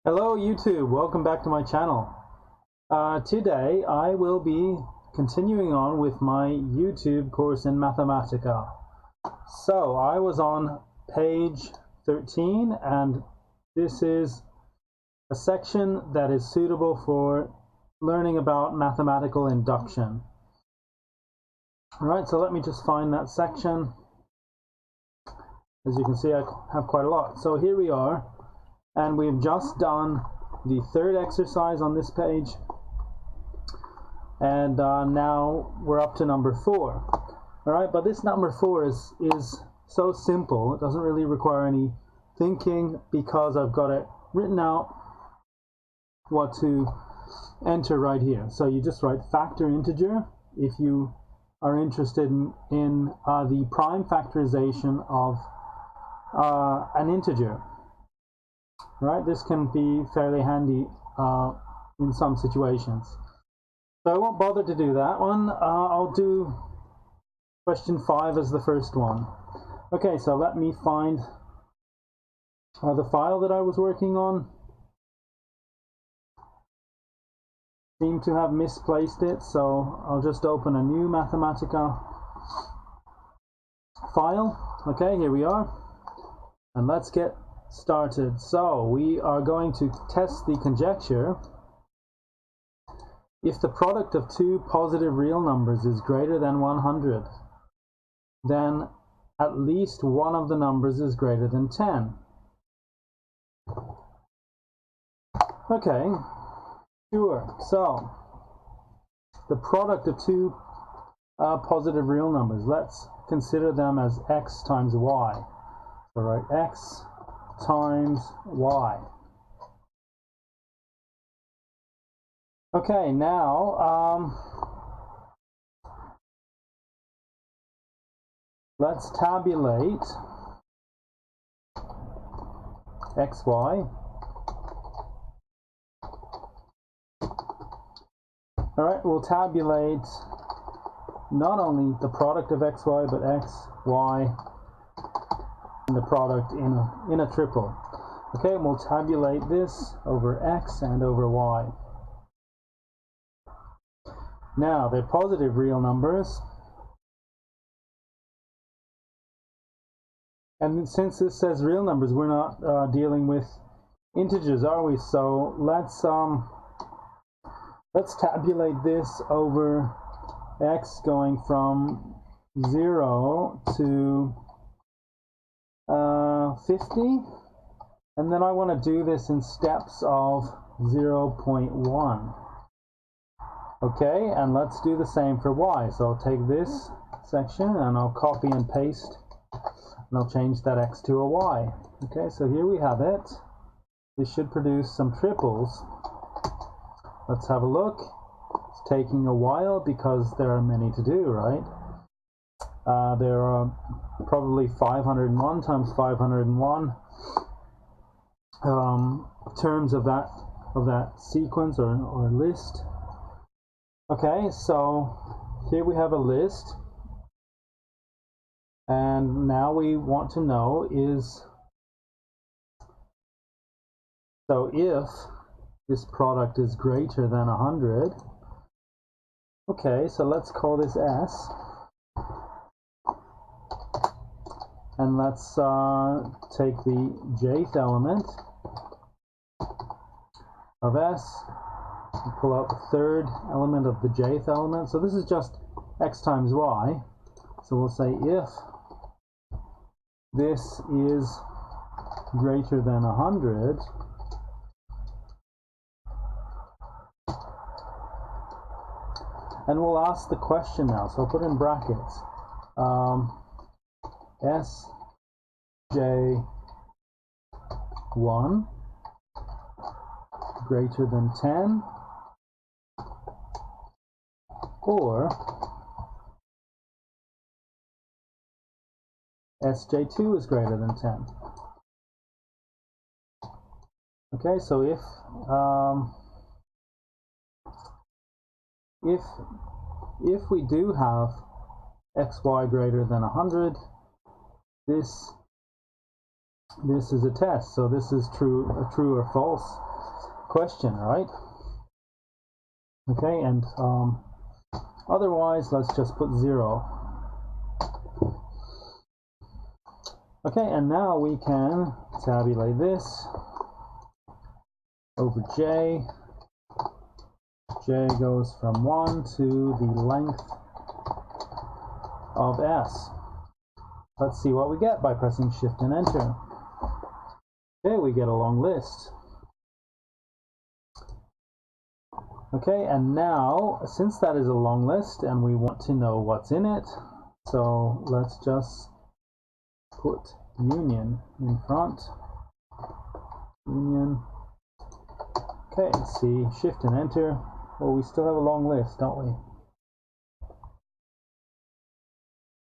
Hello YouTube, welcome back to my channel. Today I will be continuing on with my YouTube course in Mathematica. So I was on page 13 and this is a section that is suitable for learning about mathematical induction. Alright, so let me just find that section. As you can see, I have quite a lot. So here we are. And we've just done the third exercise on this page, and now we're up to number 4. All right, but this number 4 is so simple. It doesn't really require any thinking because I've got it written out what to enter right here. So you just write factor integer if you are interested in the prime factorization of an integer. Right, this can be fairly handy in some situations. So I won't bother to do that one. I'll do question 5 as the first one. Okay, so let me find the file that I was working on. Seem to have misplaced it, so I'll just open a new Mathematica file. Okay, here we are, and let's get started. So we are going to test the conjecture. If the product of two positive real numbers is greater than 100, then at least one of the numbers is greater than 10. Okay, sure. So the product of two positive real numbers, let's consider them as x times y. So write x times y. Okay, now let's tabulate xy. All right, we'll tabulate not only the product of xy but x, y, the product in a triple. Okay, we'll tabulate this over x and over y. Now they're positive real numbers, and since this says real numbers, we're not dealing with integers, are we? So let's tabulate this over x going from 0 to 50, and then I want to do this in steps of 0.1. Okay, and let's do the same for y. So I'll take this section and I'll copy and paste, and I'll change that x to a y. Okay, so here we have it. This should produce some triples. Let's have a look. It's taking a while because there are many to do, right? There are probably 501 times 501 terms of that sequence or list. Okay, so here we have a list, and now we want to know is, so if this product is greater than 100, okay, so let's call this S. And let's take the jth element of S and pull out the third element of the jth element. So this is just x times y. So we'll say if this is greater than 100, and we'll ask the question now. So I'll put in brackets. Sj1 greater than 10, or Sj2 is greater than 10. Okay, so if we do have xy greater than 100, this is a test. So this is true or false. question, right? Okay, and otherwise, let's just put 0. Okay, and now we can tabulate this over j. J goes from 1 to the length of s. Let's see what we get by pressing Shift and Enter. Okay, we get a long list. Okay, and now, since that is a long list and we want to know what's in it, so let's just put union in front. Union. Okay, see, Shift and Enter. Well, we still have a long list, don't we?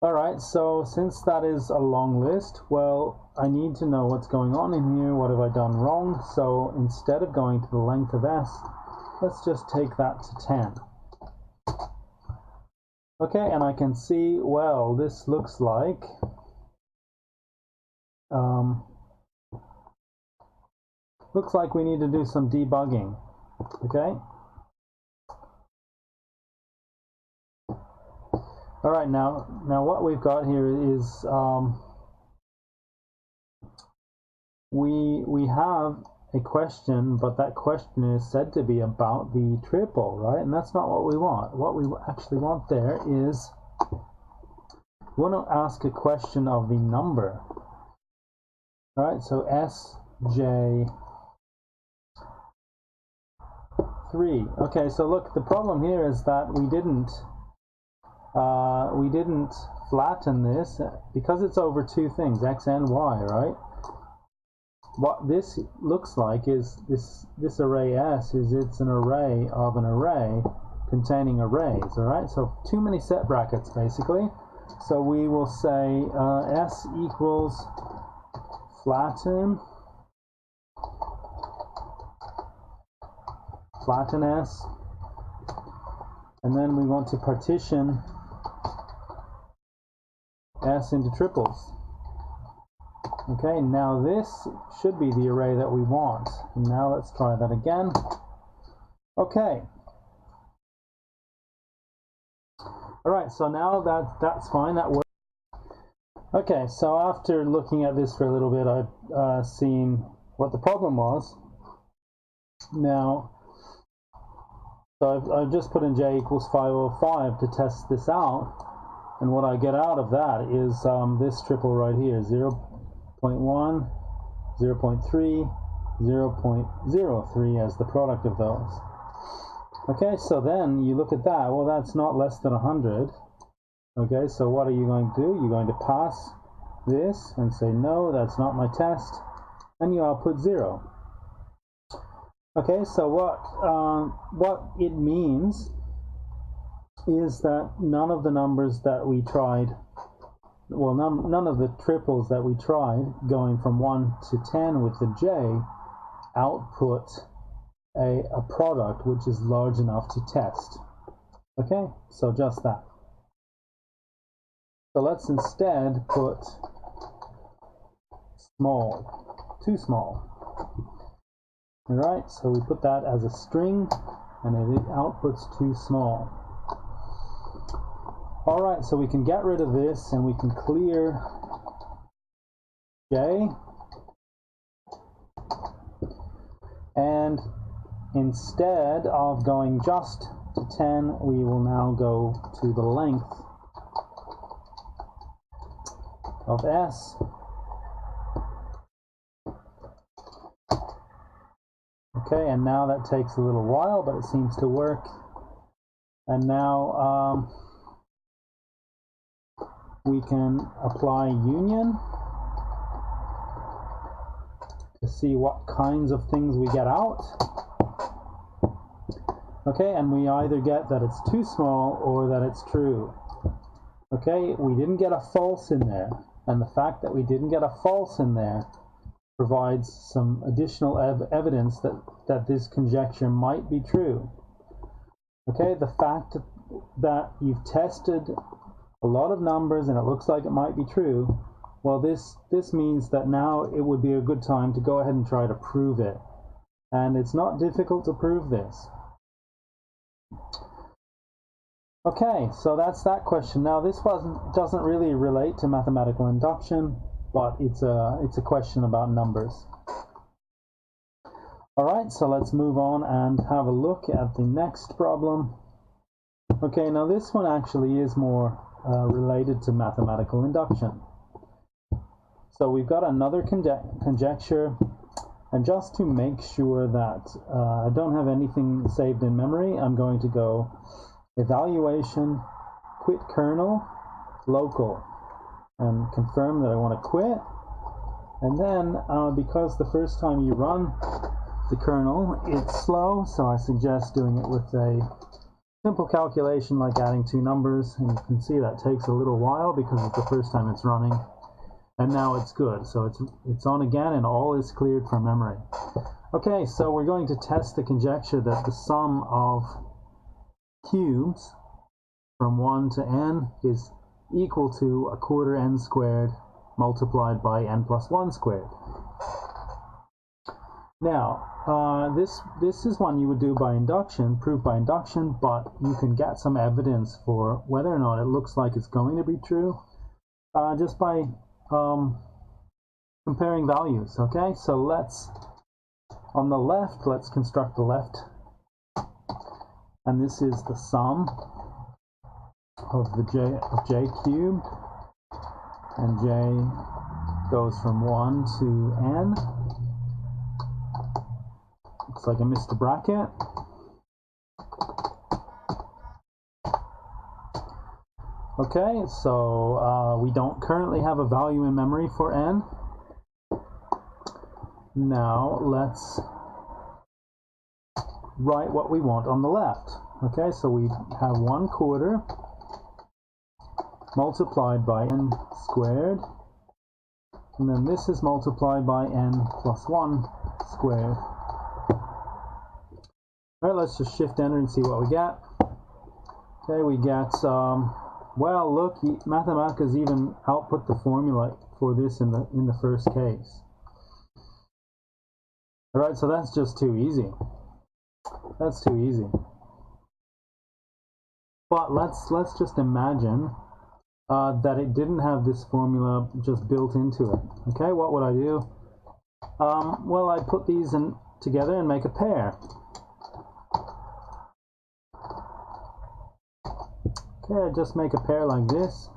Alright, so since that is a long list, well, I need to know what's going on in here. What have I done wrong? So instead of going to the length of s, let's just take that to 10. Okay, and I can see, well, this looks like we need to do some debugging. Okay. All right, now what we've got here is we have a question, but that question is said to be about the triple, right? And that's not what we want. What we actually want there is we want to ask a question of the number. All right, so SJ3. Okay, so look, the problem here is that we didn't flatten this because it's over two things, x and y, right? What this looks like is this array S it's an array of an array containing arrays, all right? So too many set brackets basically. So we will say S equals flatten S, and then we want to partition S into triples. Okay, now this should be the array that we want. And now let's try that again. Okay. Alright, so now that's fine, that works. Okay, so after looking at this for a little bit, I've seen what the problem was. Now, so I've just put in j equals 505 to test this out. And what I get out of that is this triple right here, 0.1, 0.3, 0.03 as the product of those. Okay, so then you look at that, well, that's not less than 100. Okay, so what are you going to do? You're going to pass this and say, no, that's not my test, and you output 0. Okay, so what it means is that none of the numbers that we tried, well, none of the triples that we tried going from 1 to 10 with the j output a product which is large enough to test. Okay, so just that. So let's instead put small, too small. Alright, so we put that as a string and it outputs too small. Alright, so we can get rid of this and we can clear j. And instead of going just to 10, we will now go to the length of s. Okay, and now that takes a little while, but it seems to work. And now we can apply union to see what kinds of things we get out. Okay, and we either get that it's too small or that it's true. Okay, we didn't get a false in there, and the fact that we didn't get a false in there provides some additional evidence that this conjecture might be true. Okay, the fact that you've tested a lot of numbers and it looks like it might be true, well, this means that now it would be a good time to go ahead and try to prove it. And it's not difficult to prove this. Okay, so that's that question. Now this doesn't really relate to mathematical induction, but it's a question about numbers. Alright, so let's move on and have a look at the next problem. Okay, now this one actually is more related to mathematical induction. So we've got another conjecture, and just to make sure that I don't have anything saved in memory, I'm going to go evaluation, quit kernel, local, and confirm that I want to quit. And then because the first time you run the kernel it's slow, so I suggest doing it with a simple calculation like adding two numbers, and you can see that takes a little while because it's the first time it's running. And now it's good, so it's on again and all is cleared from memory. Okay, so we're going to test the conjecture that the sum of cubes from 1 to n is equal to a quarter n squared multiplied by n plus 1 squared. Now, this is one you would do by induction, prove by induction, but you can get some evidence for whether or not it looks like it's going to be true just by comparing values. Okay, so on the left, let's construct the left, and this is the sum of j cubed, and j goes from 1 to n. Looks like I missed a bracket. Okay, so we don't currently have a value in memory for n. Now let's write what we want on the left. Okay, so we have 1 quarter multiplied by n squared, and then this is multiplied by n plus 1 squared. Alright, let's just shift enter and see what we get. Okay, we get well, look, Mathematica's even output the formula for this in the first case. Alright, so that's just too easy. That's too easy. But let's just imagine that it didn't have this formula just built into it. Okay, what would I do? Well, I'd put these together and make a pair. Okay, I'd just make a pair like this,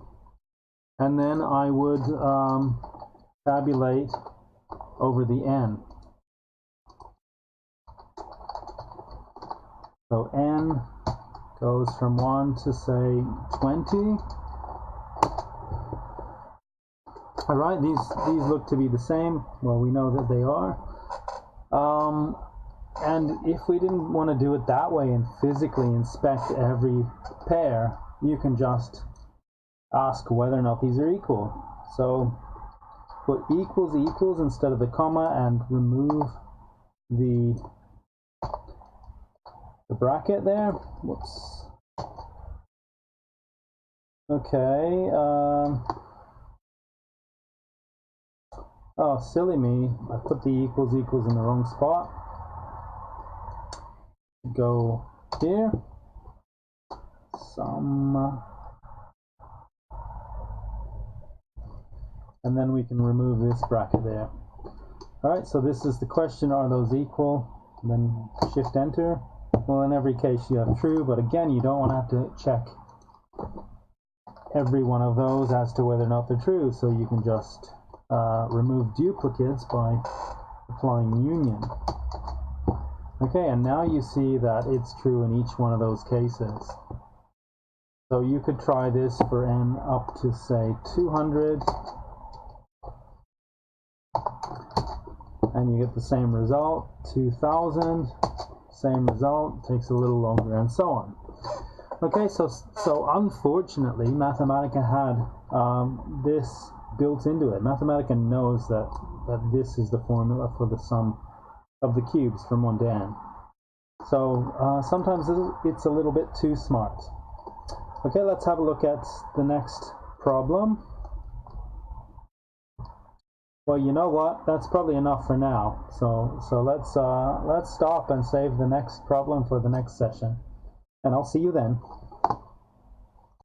and then I would tabulate over the n. So n goes from 1 to say 20. Alright, these look to be the same. Well, we know that they are. And if we didn't want to do it that way and physically inspect every pair, you can just ask whether or not these are equal. So put equals equals instead of the comma and remove the bracket there. Whoops. Okay. Oh, silly me. I put the equals equals in the wrong spot. Go here. Sum. And then we can remove this bracket there. Alright, so this is the question, are those equal? And then shift enter. Well, in every case you have true, but again, you don't want to have to check every one of those as to whether or not they're true, so you can just remove duplicates by applying union. Okay, and now you see that it's true in each one of those cases. So you could try this for n up to say 200, and you get the same result. 2000, same result, takes a little longer, and so on. Okay, so unfortunately Mathematica had this built into it. Mathematica knows that this is the formula for the sum of the cubes from 1 to n. So sometimes it's a little bit too smart. Okay, let's have a look at the next problem. Well, you know what? That's probably enough for now. So let's stop and save the next problem for the next session. And I'll see you then.